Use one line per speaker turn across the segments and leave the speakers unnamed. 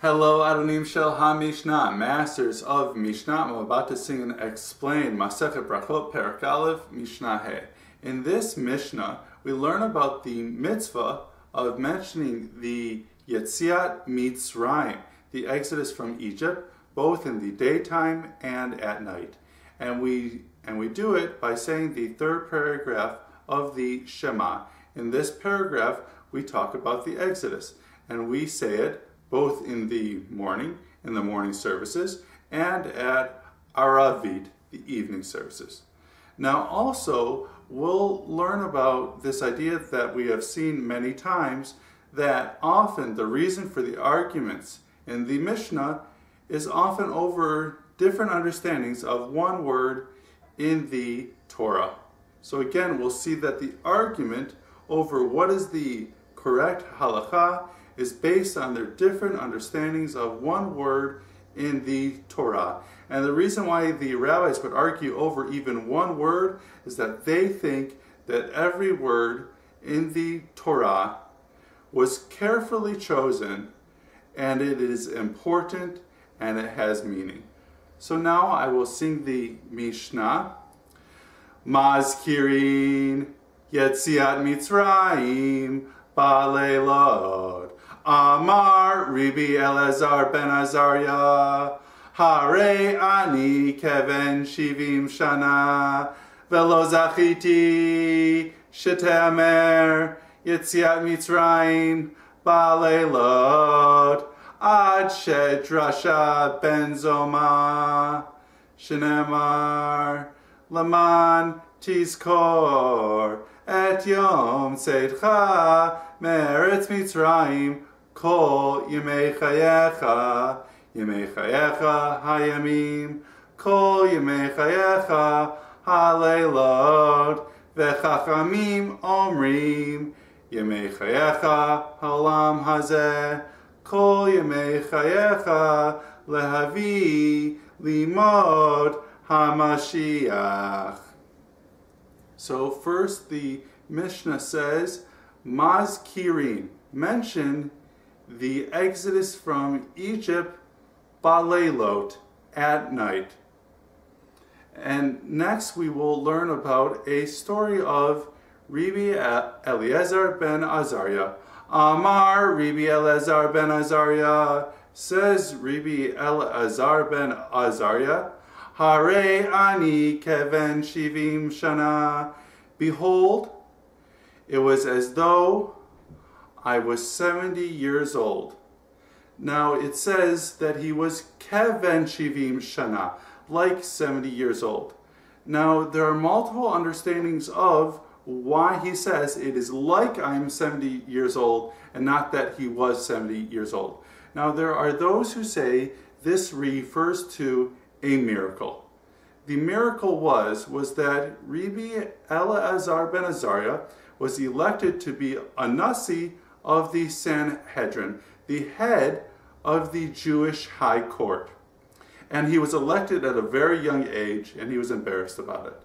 Hello, Adonim Shel HaMishnah, masters of Mishnah. I'm about to sing and explain Mashiach brachot Perek Aleph Mishnah He. In this Mishnah, we learn about the mitzvah of mentioning the Yetziat Mitzrayim, the exodus from Egypt, both in the daytime and at night. And we do it by saying the third paragraph of the Shema. In this paragraph, we talk about the exodus, and we say it both in the morning services, and at Aravit, the evening services. Now also, we'll learn about this idea that we have seen many times, that often the reason for the arguments in the Mishnah is often over different understandings of one word in the Torah. So again, we'll see that the argument over what is the correct halakha is based on their different understandings of one word in the Torah. And the reason why the rabbis would argue over even one word is that they think that every word in the Torah was carefully chosen, and it is important and it has meaning. So now I will sing the Mishnah. Mazkirin Yetziat Mitzrayim Baleilot. Amar Rebi Elazar ben Azariah, Hare ani keven shivim shana, velo zachiti shetemer Yetziat Mitzrayim baleilot, ad shedrasha ben zoma, shenemar laman tizkor et yom tzedcha me'eretz Mitzrayim Kol Yemei Chayecha, Yemei Chayecha Hayamim, Kol Yemei Chayecha Haleilot, Vechachamim Omrim, Yemei Chayecha Halam Hazeh, Kol Yemei Chayecha Lehavi Limod HaMashiach. So first the Mishnah says, Mazkirin, mention the exodus from Egypt, Baleilot, at night. And next we will learn about a story of Rebi Elazar ben Azariah. Amar Rebi Elazar ben Azariah, says Rebi Elazar ben Azariah, Hare ani keven shivim shana. Behold, it was as though I was 70 years old. Now it says that he was keven shivim shana, like 70 years old. Now there are multiple understandings of why he says it is like I'm 70 years old and not that he was 70 years old. Now there are those who say this refers to a miracle. The miracle was that Rebi Elazar ben Azariah was elected to be a nasi of the Sanhedrin, the head of the Jewish high court. And he was elected at a very young age, and he was embarrassed about it.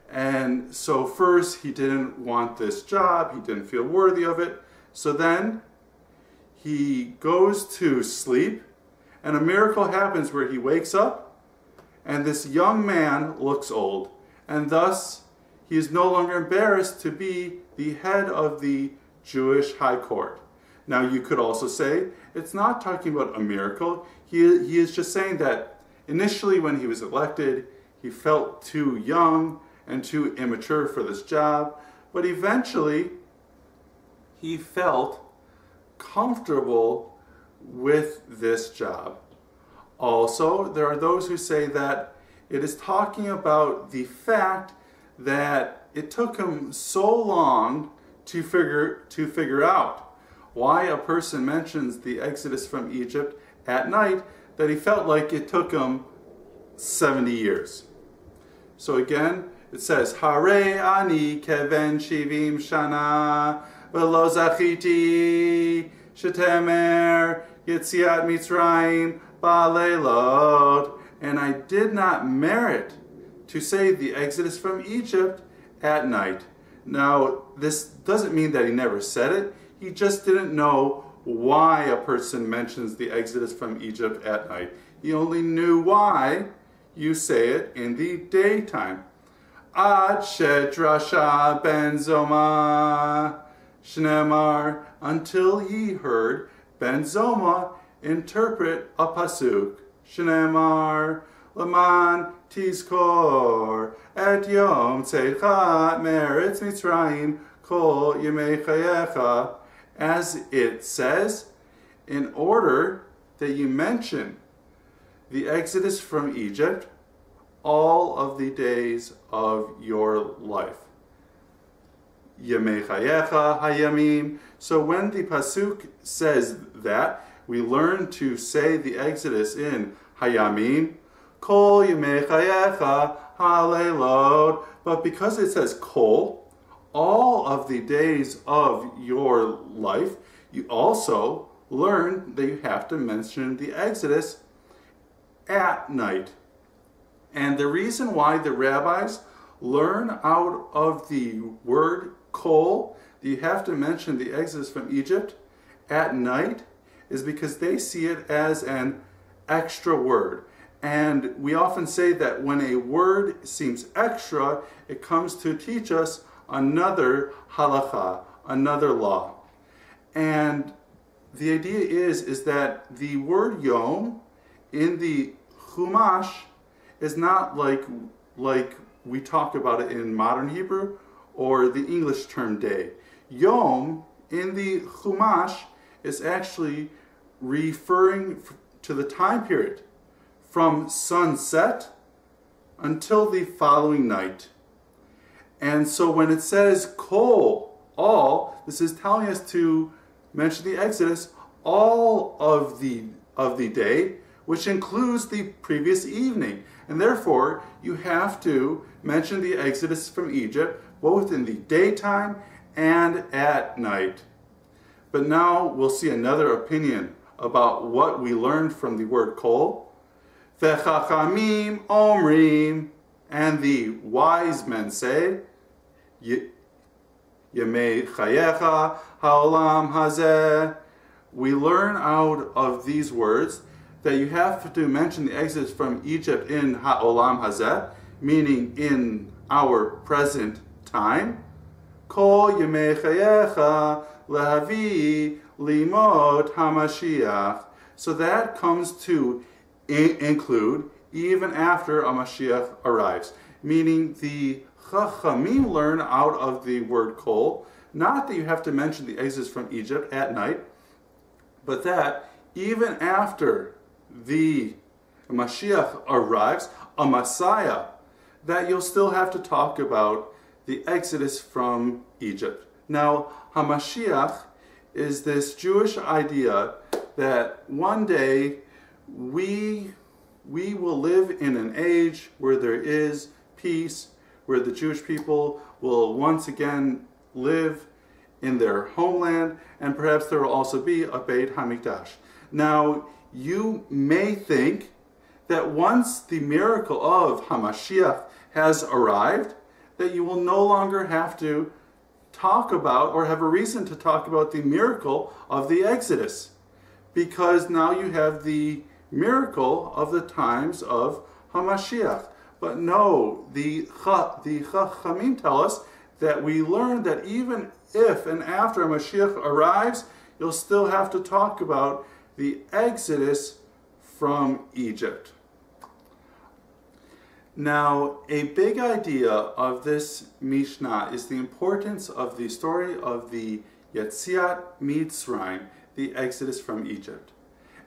And so first he didn't want this job, he didn't feel worthy of it. So then he goes to sleep, and a miracle happens where he wakes up, and this young man looks old, and thus he is no longer embarrassed to be the head of the Jewish high court. Now you could also say it's not talking about a miracle. He is just saying that initially when he was elected, he felt too young and too immature for this job, but eventually he felt comfortable with this job. Also, there are those who say that it is talking about the fact that it took him so long to figure out why a person mentions the exodus from Egypt at night, that he felt like it took him 70 years. So again, it says, Hare ani keven shivim shana, velo zachiti shetemer Yetziat Mitzrayim baleilot, and I did not merit to say the exodus from Egypt at night. Now, this doesn't mean that he never said it. He just didn't know why a person mentions the exodus from Egypt at night. He only knew why you say it in the daytime. Ad shedrasha ben Zoma shnemar, until he heard Ben Zoma interpret a pasuk. Shnemar Laman tizkor et yom tzecha meretz Mitzrayim kol yemei chayecha, as it says, in order that you mention the exodus from Egypt all of the days of your life. Yemei chayecha hayamim. So when the pasuk says that, we learn to say the exodus in hayamim, kol yemei chayecha halelot. But because it says kol, all of the days of your life, you also learn that you have to mention the exodus at night. And the reason why the rabbis learn out of the word kol, that you have to mention the exodus from Egypt at night, is because they see it as an extra word. And we often say that when a word seems extra, it comes to teach us another halacha, another law. And the idea is that the word yom in the Chumash is not like we talk about it in modern Hebrew or the English term day. Yom in the Chumash is actually referring to the time period from sunset until the following night. And so when it says kol, all, this is telling us to mention the exodus all of the day, which includes the previous evening. And therefore, you have to mention the exodus from Egypt both in the daytime and at night. But now we'll see another opinion about what we learned from the word kol. V'chachamim omrim, and the wise men say, Yemei chayecha haolam hazeh. We learn out of these words that you have to mention the exodus from Egypt in haolam hazeh, meaning in our present time. Kol yemei chayecha lehavi limot hamashiach. So that comes to include even after a Mashiach arrives, meaning the Chachamim learn out of the word kol, not that you have to mention the exodus from Egypt at night, but that even after the Mashiach arrives, a Messiah, that you'll still have to talk about the exodus from Egypt. Now, HaMashiach is this Jewish idea that one day we will live in an age where there is peace, where the Jewish people will once again live in their homeland, and perhaps there will also be a Beit HaMikdash. Now, you may think that once the miracle of HaMashiach has arrived, that you will no longer have to talk about or have a reason to talk about the miracle of the Exodus, because now you have the miracle of the times of HaMashiach. But no, the Chachamim tell us that we learn that even if and after Mashiach arrives, you'll still have to talk about the Exodus from Egypt. Now, a big idea of this Mishnah is the importance of the story of the Yetziat Mitzrayim, the Exodus from Egypt.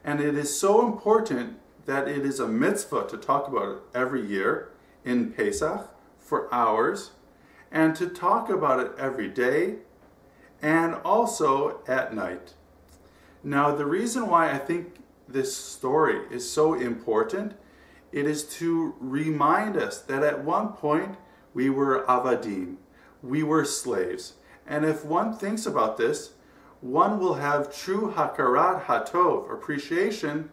And it is so important that it is a mitzvah to talk about it every year in Pesach for hours, and to talk about it every day, and also at night. Now, the reason why I think this story is so important, it is to remind us that at one point we were avadim, we were slaves. And if one thinks about this, one will have true hakarat hatov, appreciation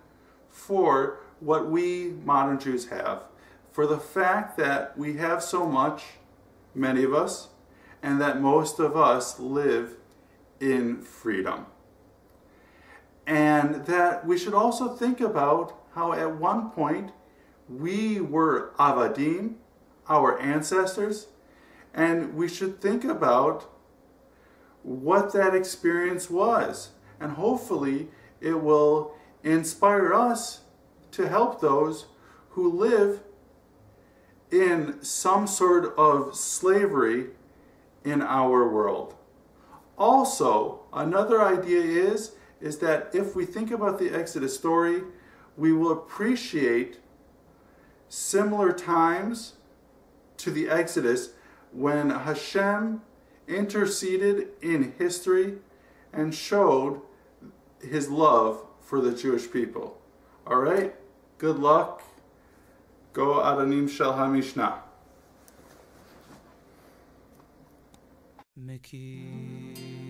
for what we modern Jews have, for the fact that we have so much, many of us, and that most of us live in freedom. And that we should also think about how at one point we were avadim, our ancestors, and we should think about what that experience was. And hopefully it will inspire us to help those who live in some sort of slavery in our world. Also, another idea is that if we think about the Exodus story, we will appreciate similar times to the Exodus when Hashem interceded in history and showed his love for the Jewish people. All right, good luck. Go Adanim Shel HaMishnah.
Meki